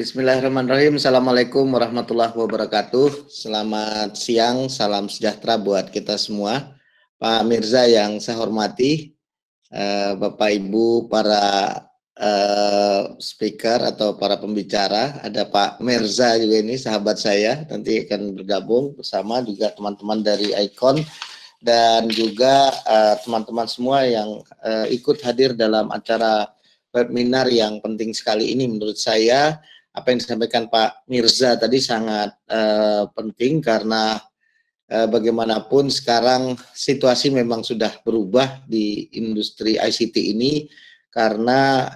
Bismillahirrahmanirrahim. Assalamualaikum warahmatullahi wabarakatuh. Selamat siang, salam sejahtera buat kita semua. Pak Mirza yang saya hormati, Bapak Ibu para speaker atau para pembicara, ada Pak Mirza juga ini sahabat saya, nanti akan bergabung bersama juga teman-teman dari Icon dan juga teman-teman semua yang ikut hadir dalam acara webinar yang penting sekali ini. Menurut saya apa yang disampaikan Pak Mirza tadi sangat penting karena bagaimanapun sekarang situasi memang sudah berubah di industri ICT ini karena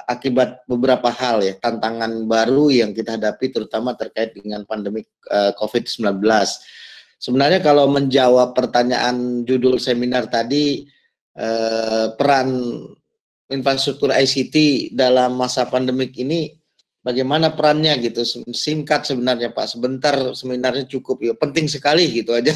akibat beberapa hal ya, tantangan baru yang kita hadapi terutama terkait dengan pandemi COVID-19. Sebenarnya kalau menjawab pertanyaan judul seminar tadi, peran infrastruktur ICT dalam masa pandemik ini bagaimana perannya gitu, singkat sebenarnya Pak, sebentar seminarnya cukup ya, penting sekali gitu aja.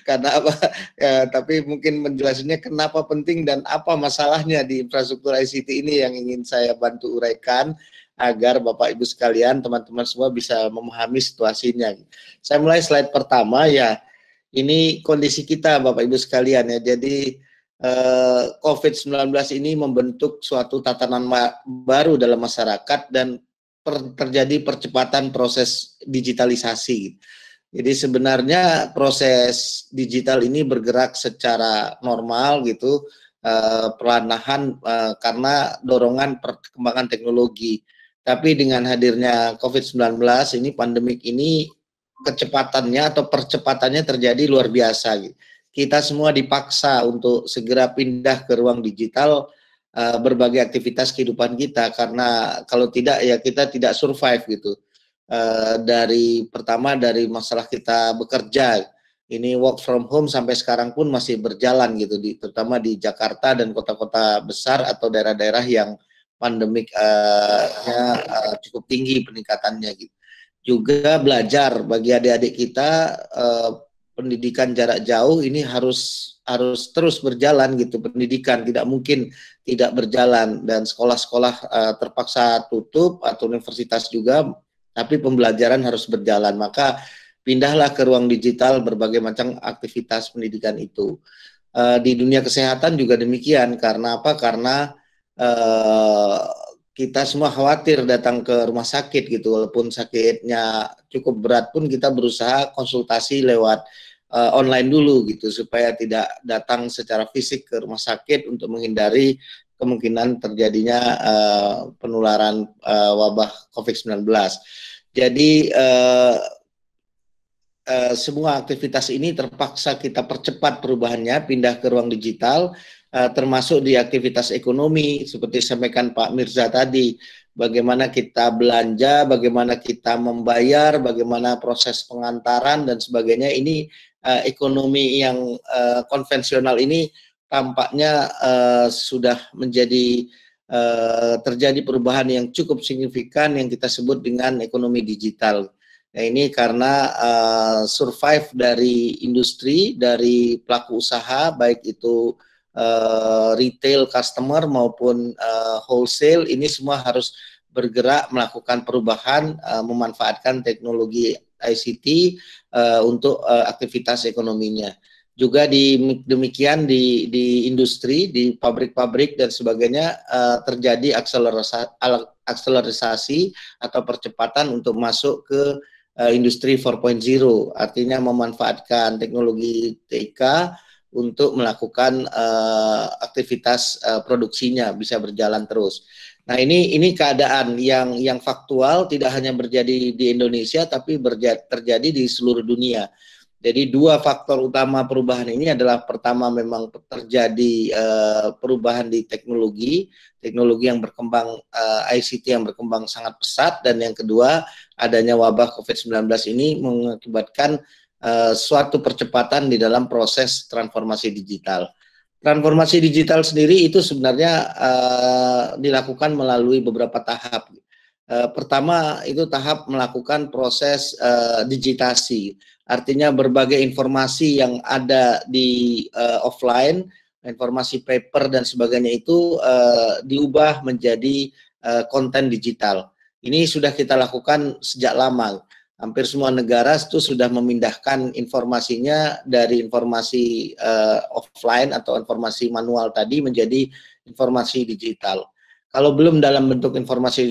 Karena apa ya, tapi mungkin menjelaskannya kenapa penting dan apa masalahnya di infrastruktur ICT ini yang ingin saya bantu uraikan agar Bapak Ibu sekalian, teman-teman semua bisa memahami situasinya. Saya mulai slide pertama ya, ini kondisi kita Bapak Ibu sekalian ya, jadi COVID-19 ini membentuk suatu tatanan baru dalam masyarakat dan terjadi percepatan proses digitalisasi. Jadi sebenarnya proses digital ini bergerak secara normal gitu, perlahan karena dorongan perkembangan teknologi. Tapi dengan hadirnya COVID-19 ini, pandemik ini, kecepatannya atau percepatannya terjadi luar biasa gitu. Kita semua dipaksa untuk segera pindah ke ruang digital berbagai aktivitas kehidupan kita, karena kalau tidak ya kita tidak survive gitu. Dari pertama dari masalah kita bekerja, ini work from home sampai sekarang pun masih berjalan gitu, terutama di Jakarta dan kota-kota besar atau daerah-daerah yang pandemiknya cukup tinggi peningkatannya gitu. Juga belajar bagi adik-adik kita, pendidikan jarak jauh ini harus terus berjalan gitu, pendidikan tidak mungkin tidak berjalan dan sekolah-sekolah terpaksa tutup atau universitas juga, tapi pembelajaran harus berjalan. Maka pindahlah ke ruang digital berbagai macam aktivitas pendidikan itu. Di dunia kesehatan juga demikian, karena apa? Karena kita semua khawatir datang ke rumah sakit gitu, walaupun sakitnya cukup berat pun kita berusaha konsultasi lewat online dulu gitu, supaya tidak datang secara fisik ke rumah sakit untuk menghindari kemungkinan terjadinya penularan wabah COVID-19. Jadi semua aktivitas ini terpaksa kita percepat perubahannya, pindah ke ruang digital, termasuk di aktivitas ekonomi seperti disampaikan Pak Mirza tadi, bagaimana kita belanja, bagaimana kita membayar, bagaimana proses pengantaran dan sebagainya. Ini ekonomi yang konvensional ini tampaknya sudah menjadi terjadi perubahan yang cukup signifikan yang kita sebut dengan ekonomi digital. Nah, ini karena survive dari industri, dari pelaku usaha, baik itu retail customer maupun wholesale, ini semua harus bergerak melakukan perubahan, memanfaatkan teknologi ICT untuk aktivitas ekonominya. Juga demikian di industri, di pabrik-pabrik dan sebagainya, terjadi akselerasi atau percepatan untuk masuk ke industri 4.0, artinya memanfaatkan teknologi TIK untuk melakukan aktivitas produksinya bisa berjalan terus. Nah, ini keadaan yang faktual, tidak hanya terjadi di Indonesia tapi terjadi di seluruh dunia. Jadi dua faktor utama perubahan ini adalah, pertama memang terjadi perubahan di teknologi yang berkembang, ICT yang berkembang sangat pesat, dan yang kedua adanya wabah COVID-19 ini mengakibatkan suatu percepatan di dalam proses transformasi digital. Transformasi digital sendiri itu sebenarnya dilakukan melalui beberapa tahap. Pertama itu tahap melakukan proses digitasi. Artinya berbagai informasi yang ada di offline, informasi paper dan sebagainya itu diubah menjadi konten digital. Ini sudah kita lakukan sejak lama. Hampir semua negara itu sudah memindahkan informasinya dari informasi offline atau informasi manual tadi menjadi informasi digital. Kalau belum dalam bentuk informasi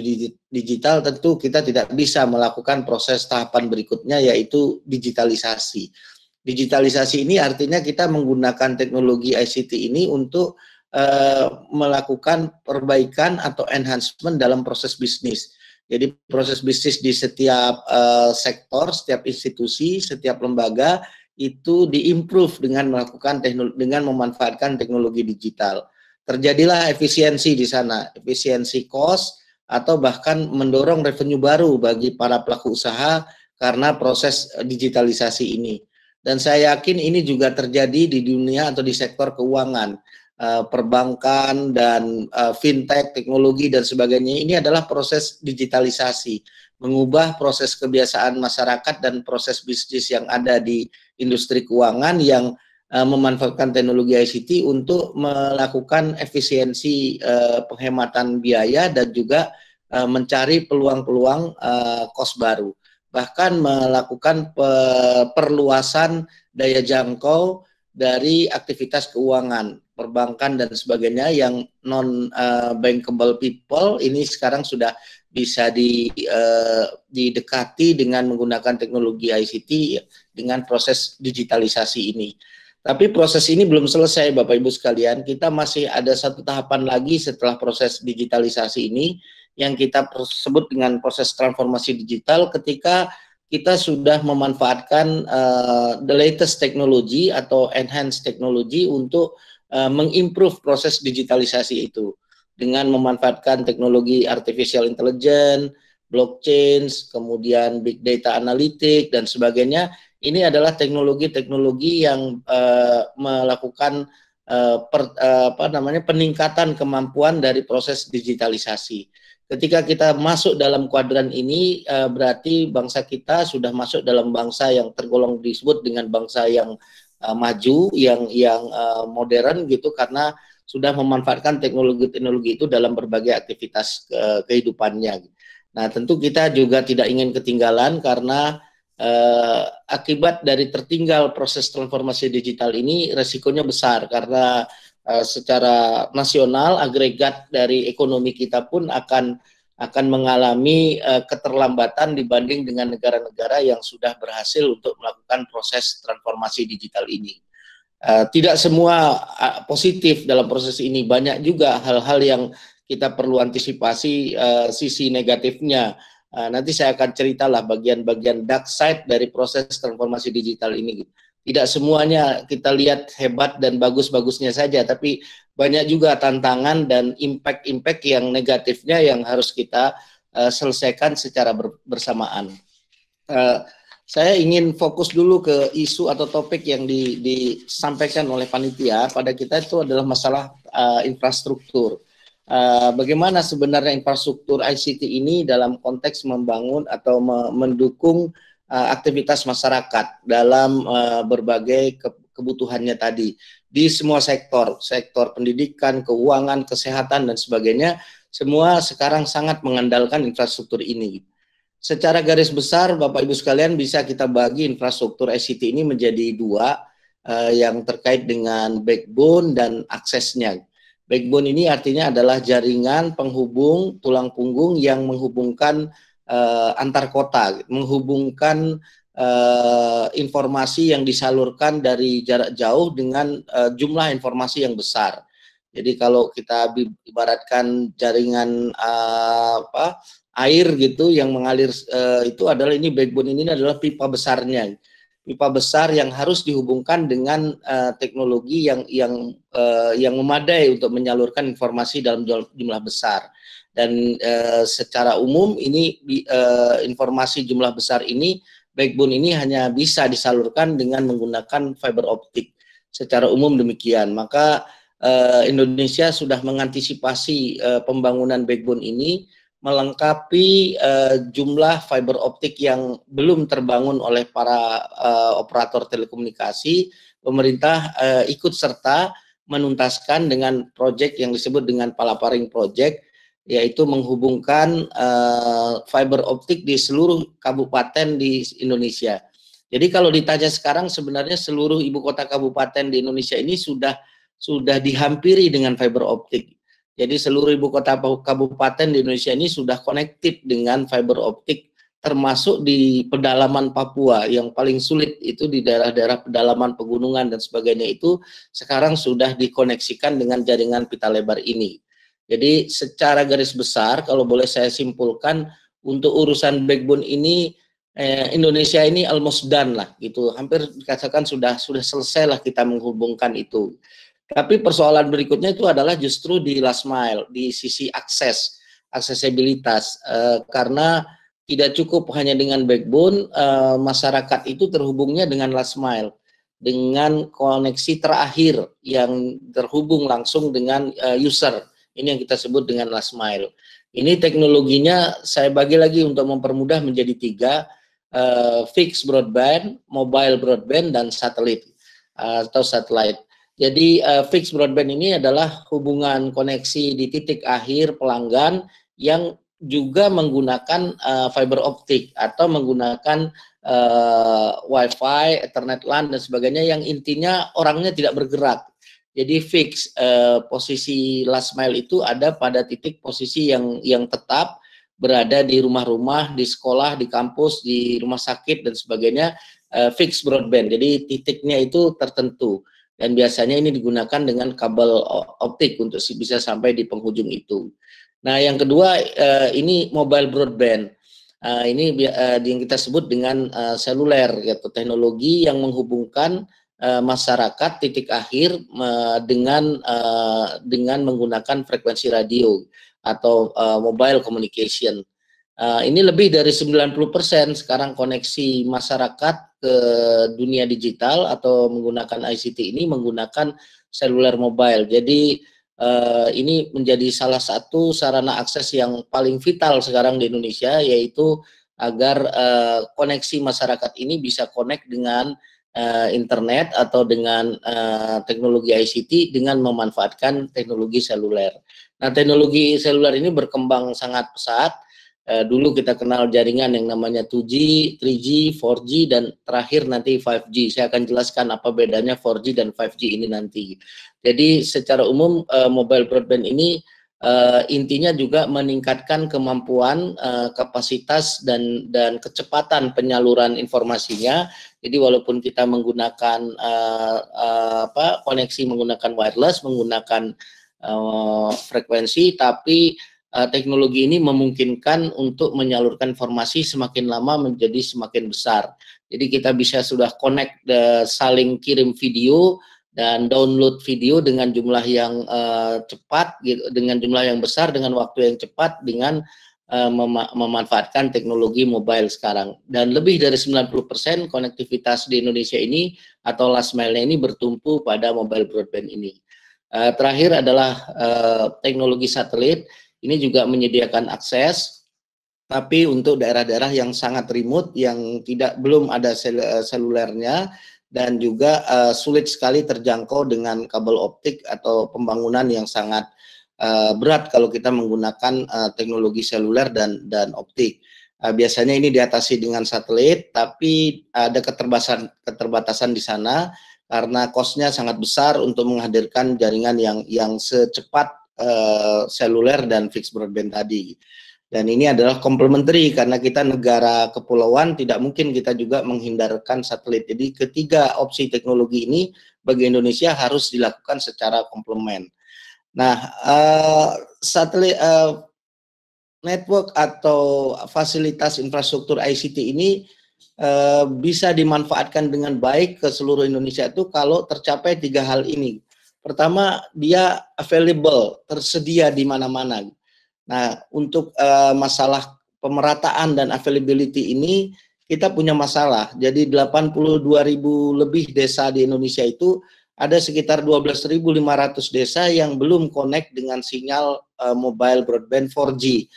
digital, tentu kita tidak bisa melakukan proses tahapan berikutnya, yaitu digitalisasi. Digitalisasi ini artinya kita menggunakan teknologi ICT ini untuk melakukan perbaikan atau enhancement dalam proses bisnis. Jadi proses bisnis di setiap sektor, setiap institusi, setiap lembaga itu diimprove dengan melakukan dengan memanfaatkan teknologi digital. Terjadilah efisiensi di sana, efisiensi cost atau bahkan mendorong revenue baru bagi para pelaku usaha karena proses digitalisasi ini. Dan saya yakin ini juga terjadi di dunia atau di sektor keuangan. Perbankan dan fintech, teknologi dan sebagainya, ini adalah proses digitalisasi, mengubah proses kebiasaan masyarakat dan proses bisnis yang ada di industri keuangan yang memanfaatkan teknologi ICT untuk melakukan efisiensi penghematan biaya dan juga mencari peluang-peluang cost baru, bahkan melakukan perluasan daya jangkau dari aktivitas keuangan, perbankan dan sebagainya yang non bankable people ini sekarang sudah bisa didekati dengan menggunakan teknologi ICT dengan proses digitalisasi ini. Tapi proses ini belum selesai, Bapak Ibu sekalian. Kita masih ada satu tahapan lagi setelah proses digitalisasi ini yang kita sebut dengan proses transformasi digital, ketika kita sudah memanfaatkan the latest technology atau enhanced technology untuk mengimprove proses digitalisasi itu dengan memanfaatkan teknologi artificial intelligence, blockchain, kemudian big data analytic dan sebagainya. Ini adalah teknologi-teknologi yang melakukan peningkatan kemampuan dari proses digitalisasi. Ketika kita masuk dalam kuadran ini, berarti bangsa kita sudah masuk dalam bangsa yang tergolong disebut dengan bangsa yang maju, yang modern gitu, karena sudah memanfaatkan teknologi-teknologi itu dalam berbagai aktivitas kehidupannya. Nah, tentu kita juga tidak ingin ketinggalan karena akibat dari tertinggal proses transformasi digital ini resikonya besar karena secara nasional agregat dari ekonomi kita pun akan mengalami keterlambatan dibanding dengan negara-negara yang sudah berhasil untuk melakukan proses transformasi digital ini. Tidak semua positif dalam proses ini, banyak juga hal-hal yang kita perlu antisipasi sisi negatifnya. Nanti saya akan ceritalah bagian-bagian dark side dari proses transformasi digital ini. Tidak semuanya kita lihat hebat dan bagus-bagusnya saja, tapi banyak juga tantangan dan impact-impact yang negatifnya yang harus kita selesaikan secara bersamaan. Saya ingin fokus dulu ke isu atau topik yang disampaikan oleh panitia pada kita, itu adalah masalah infrastruktur. Bagaimana sebenarnya infrastruktur ICT ini dalam konteks membangun atau mendukung aktivitas masyarakat dalam berbagai kebutuhannya tadi di semua sektor pendidikan, keuangan, kesehatan dan sebagainya, semua sekarang sangat mengandalkan infrastruktur ini. Secara garis besar, Bapak Ibu sekalian, bisa kita bagi infrastruktur ICT ini menjadi dua, yang terkait dengan backbone dan aksesnya. Backbone ini artinya adalah jaringan penghubung tulang punggung yang menghubungkan antar kota, menghubungkan informasi yang disalurkan dari jarak jauh dengan jumlah informasi yang besar. Jadi kalau kita ibaratkan jaringan air gitu yang mengalir, itu adalah ini backbone ini adalah pipa besarnya. Pipa besar yang harus dihubungkan dengan teknologi yang memadai untuk menyalurkan informasi dalam jumlah besar. Dan secara umum ini informasi jumlah besar ini, backbone ini hanya bisa disalurkan dengan menggunakan fiber optik. Secara umum demikian. Maka Indonesia sudah mengantisipasi pembangunan backbone ini, melengkapi jumlah fiber optik yang belum terbangun oleh para operator telekomunikasi. Pemerintah ikut serta menuntaskan dengan proyek yang disebut dengan Palaparing Project, yaitu menghubungkan fiber optik di seluruh kabupaten di Indonesia. Jadi kalau ditanya sekarang, sebenarnya seluruh ibu kota kabupaten di Indonesia ini sudah dihampiri dengan fiber optik. Jadi seluruh ibu kota kabupaten di Indonesia ini sudah connected dengan fiber optik, termasuk di pedalaman Papua yang paling sulit itu di daerah-daerah pedalaman pegunungan dan sebagainya, itu sekarang sudah dikoneksikan dengan jaringan pita lebar ini. Jadi secara garis besar kalau boleh saya simpulkan, untuk urusan backbone ini Indonesia ini almost done lah gitu, hampir dikatakan sudah selesai lah kita menghubungkan itu. Tapi persoalan berikutnya itu adalah justru di last mile, di sisi aksesibilitas, karena tidak cukup hanya dengan backbone, masyarakat itu terhubungnya dengan last mile, dengan koneksi terakhir yang terhubung langsung dengan user. Ini yang kita sebut dengan last mile. Ini teknologinya saya bagi lagi untuk mempermudah menjadi 3, fixed broadband, mobile broadband, dan satelit atau satellite. Jadi fixed broadband ini adalah hubungan koneksi di titik akhir pelanggan yang juga menggunakan fiber optik atau menggunakan wifi, ethernet LAN dan sebagainya, yang intinya orangnya tidak bergerak. Jadi fix, posisi last mile itu ada pada titik posisi yang tetap berada di rumah-rumah, di sekolah, di kampus, di rumah sakit dan sebagainya, fixed broadband. Jadi titiknya itu tertentu. Dan biasanya ini digunakan dengan kabel optik untuk bisa sampai di penghujung itu. Nah, yang kedua ini mobile broadband. Ini yang kita sebut dengan seluler, gitu, teknologi yang menghubungkan masyarakat titik akhir dengan menggunakan frekuensi radio atau mobile communication. Ini lebih dari 90% sekarang koneksi masyarakat ke dunia digital atau menggunakan ICT ini menggunakan seluler mobile. Jadi ini menjadi salah satu sarana akses yang paling vital sekarang di Indonesia, yaitu agar koneksi masyarakat ini bisa connect dengan internet atau dengan teknologi ICT dengan memanfaatkan teknologi seluler. Nah, teknologi seluler ini berkembang sangat pesat. Dulu kita kenal jaringan yang namanya 2G, 3G, 4G, dan terakhir nanti 5G. Saya akan jelaskan apa bedanya 4G dan 5G ini nanti. Jadi secara umum mobile broadband ini intinya juga meningkatkan kemampuan, kapasitas dan kecepatan penyaluran informasinya. Jadi walaupun kita menggunakan koneksi menggunakan wireless, menggunakan frekuensi, tapi teknologi ini memungkinkan untuk menyalurkan informasi semakin lama menjadi semakin besar. Jadi kita bisa sudah connect, saling kirim video dan download video dengan jumlah yang cepat, gitu, dengan jumlah yang besar, dengan waktu yang cepat, dengan memanfaatkan teknologi mobile sekarang. Dan lebih dari 90% konektivitas di Indonesia ini atau last mile-nya ini bertumpu pada mobile broadband ini. Terakhir adalah teknologi satelit. Ini juga menyediakan akses, tapi untuk daerah-daerah yang sangat remote, yang belum ada selulernya, dan juga sulit sekali terjangkau dengan kabel optik atau pembangunan yang sangat berat kalau kita menggunakan teknologi seluler dan optik. Biasanya ini diatasi dengan satelit, tapi ada keterbatasan di sana karena cost-nya sangat besar untuk menghadirkan jaringan yang secepat seluler dan fixed broadband tadi. Dan ini adalah complementary karena kita negara kepulauan, tidak mungkin kita juga menghindarkan satelit. Jadi ketiga opsi teknologi ini bagi Indonesia harus dilakukan secara komplement. Nah, satelit network atau fasilitas infrastruktur ICT ini bisa dimanfaatkan dengan baik ke seluruh Indonesia itu kalau tercapai 3 hal ini. Pertama, dia available, tersedia di mana-mana. Nah, untuk masalah pemerataan dan availability ini kita punya masalah. Jadi 82.000 lebih desa di Indonesia itu ada sekitar 12.500 desa yang belum connect dengan sinyal mobile broadband 4G.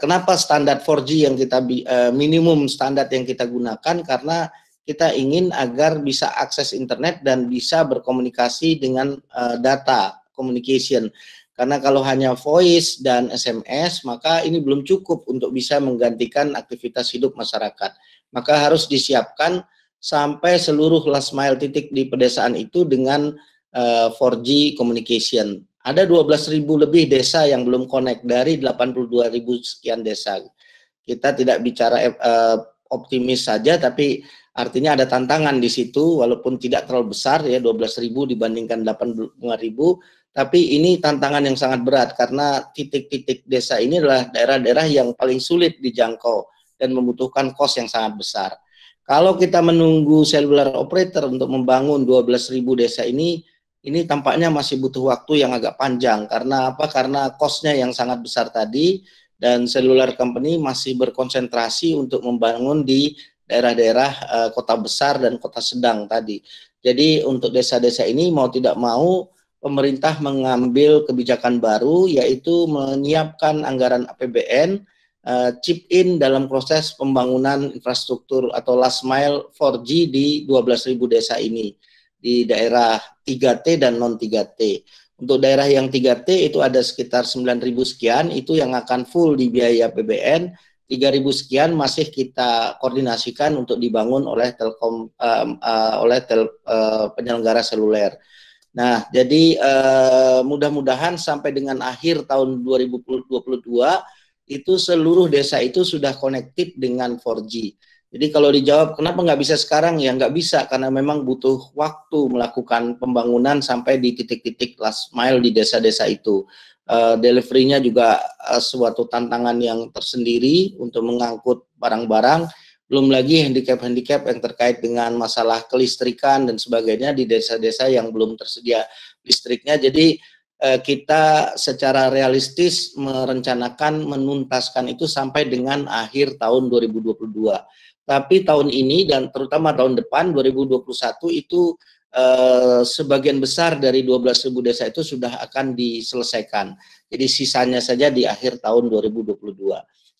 Kenapa standar 4G yang kita minimum standar yang kita gunakan? Karena kita ingin agar bisa akses internet dan bisa berkomunikasi dengan data communication. Karena kalau hanya voice dan SMS, maka ini belum cukup untuk bisa menggantikan aktivitas hidup masyarakat. Maka harus disiapkan sampai seluruh last mile titik di pedesaan itu dengan 4G communication. Ada 12.000 lebih desa yang belum connect dari 82.000 sekian desa. Kita tidak bicara optimis saja, tapi artinya ada tantangan di situ, walaupun tidak terlalu besar ya, 12.000 dibandingkan 85.000, tapi ini tantangan yang sangat berat karena titik-titik desa ini adalah daerah-daerah yang paling sulit dijangkau dan membutuhkan kos yang sangat besar. Kalau kita menunggu cellular operator untuk membangun 12.000 desa ini tampaknya masih butuh waktu yang agak panjang. Karena apa? Karena kosnya yang sangat besar tadi, dan cellular company masih berkonsentrasi untuk membangun di daerah-daerah kota besar dan kota sedang tadi. Jadi untuk desa-desa ini mau tidak mau pemerintah mengambil kebijakan baru, yaitu menyiapkan anggaran APBN, chip in dalam proses pembangunan infrastruktur atau last mile 4G di 12.000 desa ini, di daerah 3T dan non 3T. Untuk daerah yang 3T itu ada sekitar 9.000 sekian, itu yang akan full di biaya APBN, 3.000 sekian masih kita koordinasikan untuk dibangun oleh Telkom, penyelenggara seluler. Nah, jadi mudah-mudahan sampai dengan akhir tahun 2022 itu seluruh desa itu sudah connected dengan 4G. Jadi kalau dijawab kenapa nggak bisa sekarang, ya nggak bisa karena memang butuh waktu melakukan pembangunan sampai di titik-titik last mile di desa-desa itu. Delivery-nya juga suatu tantangan yang tersendiri untuk mengangkut barang-barang. Belum lagi handicap-handicap yang terkait dengan masalah kelistrikan dan sebagainya di desa-desa yang belum tersedia listriknya. Jadi kita secara realistis merencanakan menuntaskan itu sampai dengan akhir tahun 2022. Tapi tahun ini dan terutama tahun depan 2021 itu sebagian besar dari 12.000 desa itu sudah akan diselesaikan. Jadi sisanya saja di akhir tahun 2022.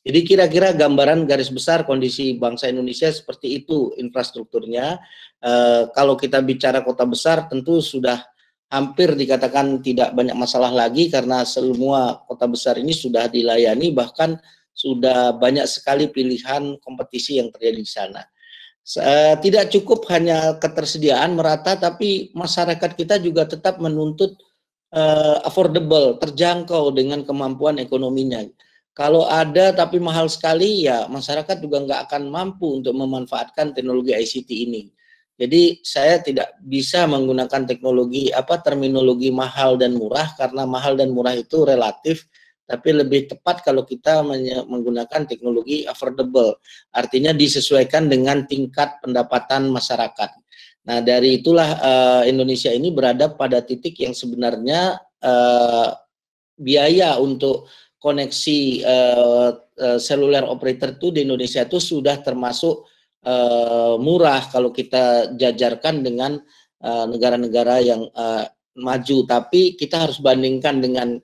Jadi kira-kira gambaran garis besar kondisi bangsa Indonesia seperti itu infrastrukturnya. Kalau kita bicara kota besar tentu sudah hampir dikatakan tidak banyak masalah lagi karena semua kota besar ini sudah dilayani, bahkan sudah banyak sekali pilihan kompetisi yang terjadi di sana. Tidak cukup hanya ketersediaan merata, tapi masyarakat kita juga tetap menuntut affordable, terjangkau dengan kemampuan ekonominya. Kalau ada tapi mahal sekali, ya masyarakat juga nggak akan mampu untuk memanfaatkan teknologi ICT ini. Jadi saya tidak bisa menggunakan terminologi mahal dan murah, karena mahal dan murah itu relatif, tapi lebih tepat kalau kita menggunakan teknologi affordable, artinya disesuaikan dengan tingkat pendapatan masyarakat. Nah, dari itulah Indonesia ini berada pada titik yang sebenarnya biaya untuk koneksi seluler operator itu di Indonesia itu sudah termasuk murah kalau kita jajarkan dengan negara-negara yang maju. Tapi kita harus bandingkan dengan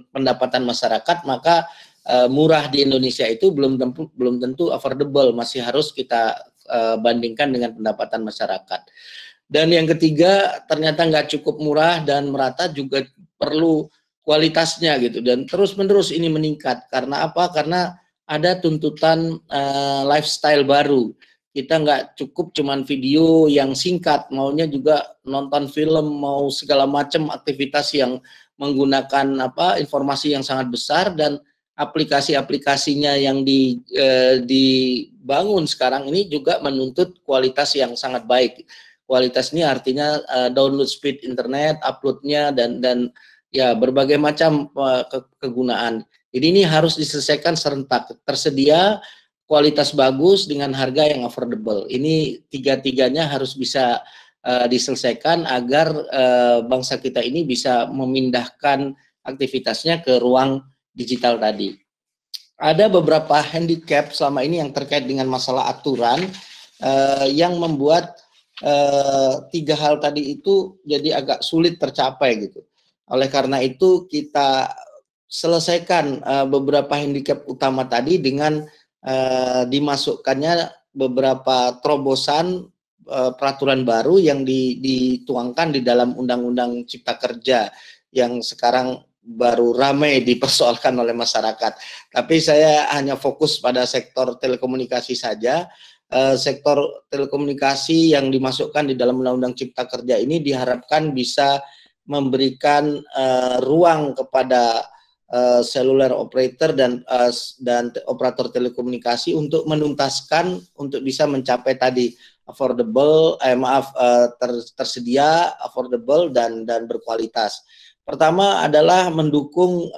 pendapatan masyarakat, maka murah di Indonesia itu belum tentu affordable, masih harus kita bandingkan dengan pendapatan masyarakat. Dan yang ketiga, ternyata nggak cukup murah dan merata, juga perlu kualitasnya gitu, dan terus-menerus ini meningkat. Karena apa? Karena ada tuntutan lifestyle baru. Kita nggak cukup cuman video yang singkat, maunya juga nonton film, mau segala macam aktivitas yang menggunakan informasi yang sangat besar, dan aplikasi-aplikasinya yang dibangun sekarang ini juga menuntut kualitas yang sangat baik. Kualitas ini artinya download speed internet, uploadnya, dan ya berbagai macam kegunaan. Jadi ini harus diselesaikan serentak, tersedia kualitas bagus dengan harga yang affordable. Ini tiga-tiganya harus bisa diselesaikan agar bangsa kita ini bisa memindahkan aktivitasnya ke ruang digital tadi. Ada beberapa handicap selama ini yang terkait dengan masalah aturan yang membuat tiga hal tadi itu jadi agak sulit tercapai gitu. Oleh karena itu kita selesaikan beberapa handicap utama tadi dengan dimasukkannya beberapa terobosan peraturan baru yang dituangkan di dalam Undang-Undang Cipta Kerja yang sekarang baru ramai dipersoalkan oleh masyarakat. Tapi saya hanya fokus pada sektor telekomunikasi saja. Sektor telekomunikasi yang dimasukkan di dalam Undang-Undang Cipta Kerja ini diharapkan bisa memberikan ruang kepada cellular operator dan operator telekomunikasi untuk menuntaskan untuk bisa mencapai tadi affordable, tersedia, affordable dan berkualitas. Pertama adalah mendukung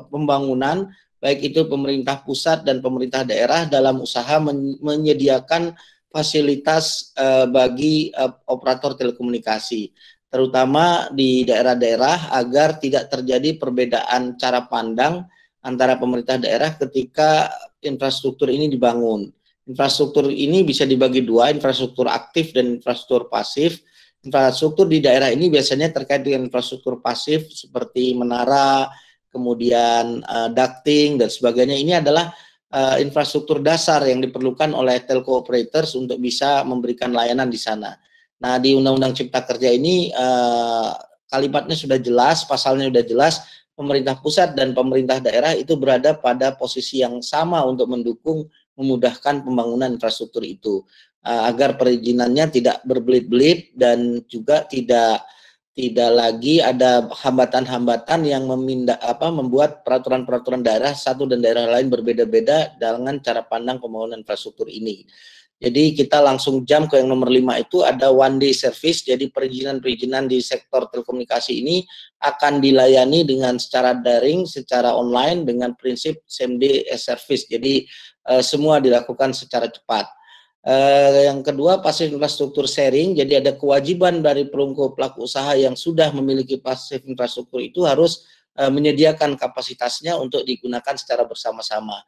pembangunan baik itu pemerintah pusat dan pemerintah daerah dalam usaha menyediakan fasilitas bagi operator telekomunikasi, terutama di daerah-daerah agar tidak terjadi perbedaan cara pandang antara pemerintah daerah ketika infrastruktur ini dibangun. Infrastruktur ini bisa dibagi dua, infrastruktur aktif dan infrastruktur pasif. Infrastruktur di daerah ini biasanya terkait dengan infrastruktur pasif seperti menara, kemudian ducting dan sebagainya. Ini adalah infrastruktur dasar yang diperlukan oleh telco operators untuk bisa memberikan layanan di sana. Nah, di Undang-Undang Cipta Kerja ini kalimatnya sudah jelas, pasalnya sudah jelas, pemerintah pusat dan pemerintah daerah itu berada pada posisi yang sama untuk mendukung memudahkan pembangunan infrastruktur itu agar perizinannya tidak berbelit-belit dan juga tidak lagi ada hambatan-hambatan yang membuat peraturan-peraturan daerah satu dan daerah lain berbeda-beda dengan cara pandang pembangunan infrastruktur ini. Jadi kita langsung jam ke yang nomor 5 itu ada one day service. Jadi perizinan-perizinan di sektor telekomunikasi ini akan dilayani dengan secara daring, secara online dengan prinsip same day service. Jadi semua dilakukan secara cepat. Yang kedua, passive infrastruktur sharing. Jadi ada kewajiban dari pelaku usaha yang sudah memiliki passive infrastruktur itu harus menyediakan kapasitasnya untuk digunakan secara bersama-sama.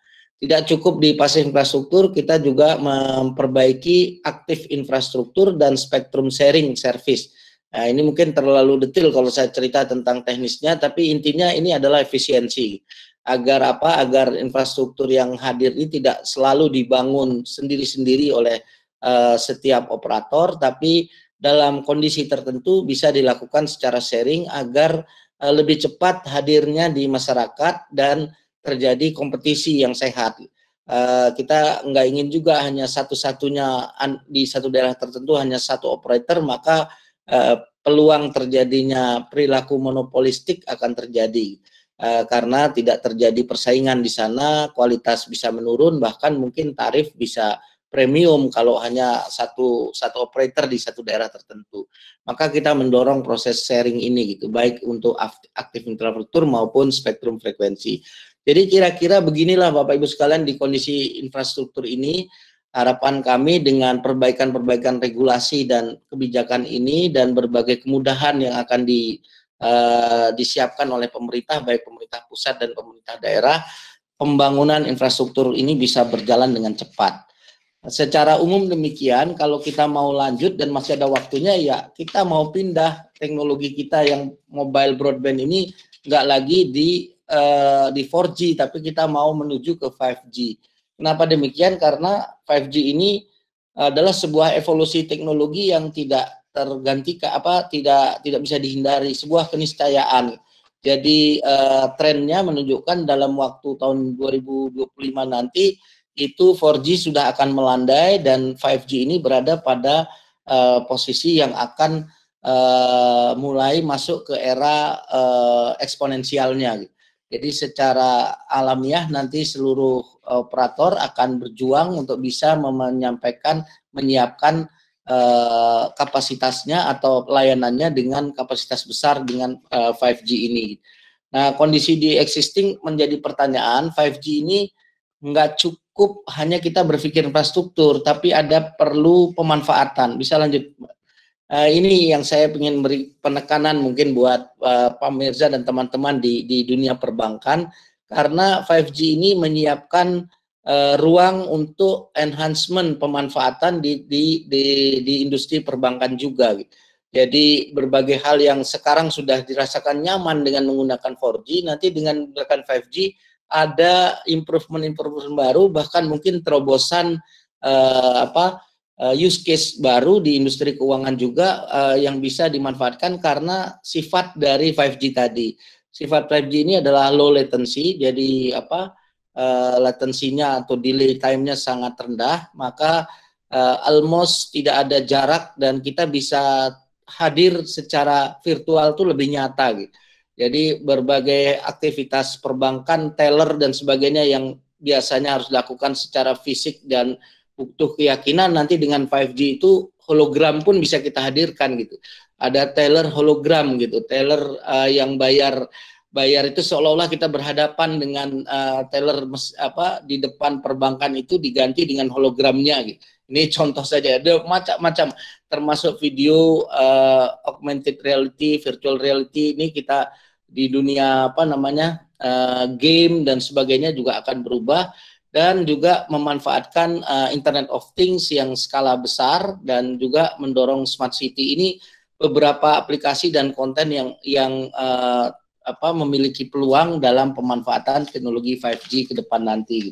Tidak cukup di passive infrastruktur, kita juga memperbaiki aktif infrastruktur dan spektrum sharing service. Nah, ini mungkin terlalu detail kalau saya cerita tentang teknisnya, tapi intinya ini adalah efisiensi. Agar agar infrastruktur yang hadir ini tidak selalu dibangun sendiri-sendiri oleh setiap operator, tapi dalam kondisi tertentu bisa dilakukan secara sharing agar lebih cepat hadirnya di masyarakat dan terjadi kompetisi yang sehat. Kita nggak ingin juga hanya satu-satunya di satu daerah tertentu hanya satu operator, maka peluang terjadinya perilaku monopolistik akan terjadi. Karena tidak terjadi persaingan di sana, kualitas bisa menurun, bahkan mungkin tarif bisa premium kalau hanya satu operator di satu daerah tertentu. Maka kita mendorong proses sharing ini gitu, baik untuk aktif infrastruktur maupun spektrum frekuensi. Jadi kira-kira beginilah Bapak Ibu sekalian di kondisi infrastruktur ini, harapan kami dengan perbaikan-perbaikan regulasi dan kebijakan ini dan berbagai kemudahan yang akan disiapkan oleh pemerintah, baik pemerintah pusat dan pemerintah daerah, pembangunan infrastruktur ini bisa berjalan dengan cepat. Secara umum demikian, kalau kita mau lanjut dan masih ada waktunya, ya kita mau pindah teknologi kita yang mobile broadband ini nggak lagi di 4G, tapi kita mau menuju ke 5G. Kenapa demikian? Karena 5G ini adalah sebuah evolusi teknologi yang tidak tergantikan, tidak bisa dihindari, sebuah keniscayaan. Jadi trennya menunjukkan dalam waktu tahun 2025 nanti itu 4G sudah akan melandai dan 5G ini berada pada posisi yang akan mulai masuk ke era eksponensialnya. Jadi secara alamiah nanti seluruh operator akan berjuang untuk bisa menyiapkan kapasitasnya atau pelayanannya dengan kapasitas besar dengan 5G ini. Nah, kondisi di existing menjadi pertanyaan, 5G ini nggak cukup hanya kita berpikir infrastruktur, tapi ada perlu pemanfaatan. Bisa lanjut. Ini yang saya ingin beri penekanan mungkin buat Pak Mirza dan teman-teman di dunia perbankan, karena 5G ini menyiapkan ruang untuk enhancement pemanfaatan di industri perbankan juga. Jadi berbagai hal yang sekarang sudah dirasakan nyaman dengan menggunakan 4G, nanti dengan menggunakan 5G ada improvement baru, bahkan mungkin terobosan use case baru di industri keuangan juga yang bisa dimanfaatkan karena sifat dari 5G tadi. sifat 5G ini adalah low latency, jadi latensinya atau delay time-nya sangat rendah, maka almost tidak ada jarak dan kita bisa hadir secara virtual tuh lebih nyata gitu. Jadi berbagai aktivitas perbankan, teller dan sebagainya yang biasanya harus dilakukan secara fisik dan butuh keyakinan, nanti dengan 5G itu hologram pun bisa kita hadirkan gitu. Ada teller hologram gitu, teller yang bayar itu seolah-olah kita berhadapan dengan teller di depan perbankan itu diganti dengan hologramnya gitu. Ini contoh saja, ada macam-macam termasuk video augmented reality, virtual reality, ini kita di dunia game dan sebagainya juga akan berubah, dan juga memanfaatkan Internet of Things yang skala besar dan juga mendorong smart city. Ini beberapa aplikasi dan konten yang memiliki peluang dalam pemanfaatan teknologi 5G ke depan nanti.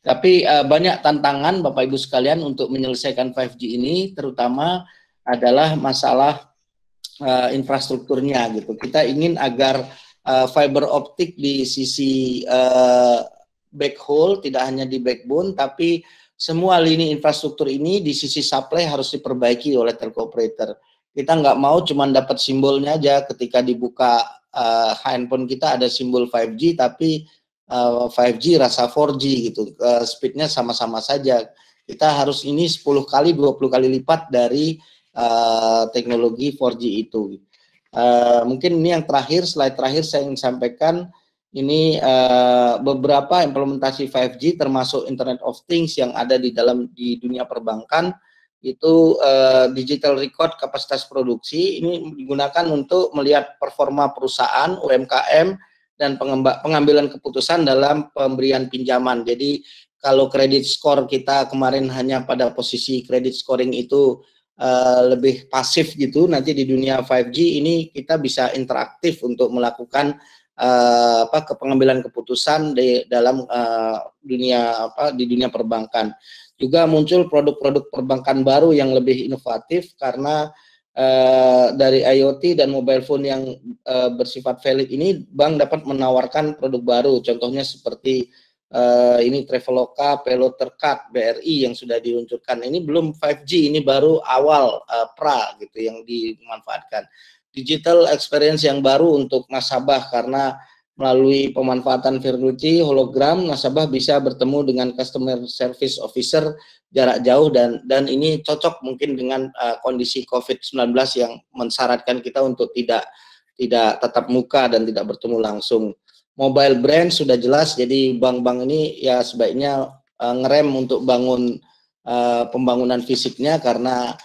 Tapi banyak tantangan Bapak Ibu sekalian untuk menyelesaikan 5G ini, terutama adalah masalah infrastrukturnya gitu. Kita ingin agar fiber optik di sisi backhaul, tidak hanya di backbone, tapi semua lini infrastruktur ini di sisi supply harus diperbaiki oleh telco operator. Kita nggak mau cuma dapat simbolnya aja ketika dibuka handphone kita ada simbol 5G, tapi 5G rasa 4G gitu, speednya sama-sama saja. Kita harus ini 10 kali, 20 kali lipat dari teknologi 4G itu. Mungkin ini yang terakhir, slide terakhir saya ingin sampaikan, ini beberapa implementasi 5G termasuk Internet of Things yang ada di dunia perbankan, itu digital record kapasitas produksi, ini digunakan untuk melihat performa perusahaan, UMKM, dan pengambilan keputusan dalam pemberian pinjaman. Jadi kalau kredit skor kita kemarin hanya pada posisi kredit scoring itu lebih pasif gitu, nanti di dunia 5G ini kita bisa interaktif untuk melakukan pengambilan keputusan di dalam di dunia perbankan. Juga muncul produk-produk perbankan baru yang lebih inovatif karena dari IoT dan mobile phone yang bersifat valid ini, bank dapat menawarkan produk baru. Contohnya seperti ini Traveloka, Payloader Card, BRI yang sudah diluncurkan. Ini belum 5G, ini baru awal pra gitu yang dimanfaatkan. Digital experience yang baru untuk nasabah karena melalui pemanfaatan virtual hologram, nasabah bisa bertemu dengan customer service officer jarak jauh, dan ini cocok mungkin dengan kondisi COVID-19 yang mensyaratkan kita untuk tidak tatap muka dan tidak bertemu langsung. Mobile brand sudah jelas, jadi bank-bank ini ya sebaiknya ngerem untuk bangun pembangunan fisiknya, karena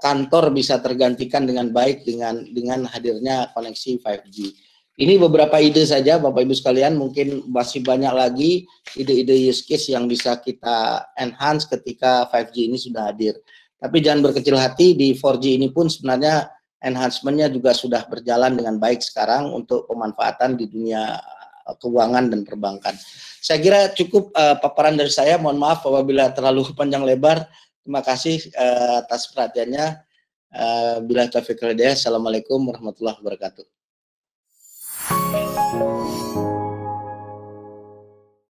kantor bisa tergantikan dengan baik dengan hadirnya koneksi 5G. Ini beberapa ide saja Bapak Ibu sekalian, mungkin masih banyak lagi ide-ide use case yang bisa kita enhance ketika 5G ini sudah hadir. Tapi jangan berkecil hati, di 4G ini pun sebenarnya enhancement-nya juga sudah berjalan dengan baik sekarang untuk pemanfaatan di dunia keuangan dan perbankan. Saya kira cukup paparan dari saya, mohon maaf apabila terlalu panjang lebar. Terima kasih atas perhatiannya. Bila taufiq wal hidayah. Assalamualaikum warahmatullahi wabarakatuh.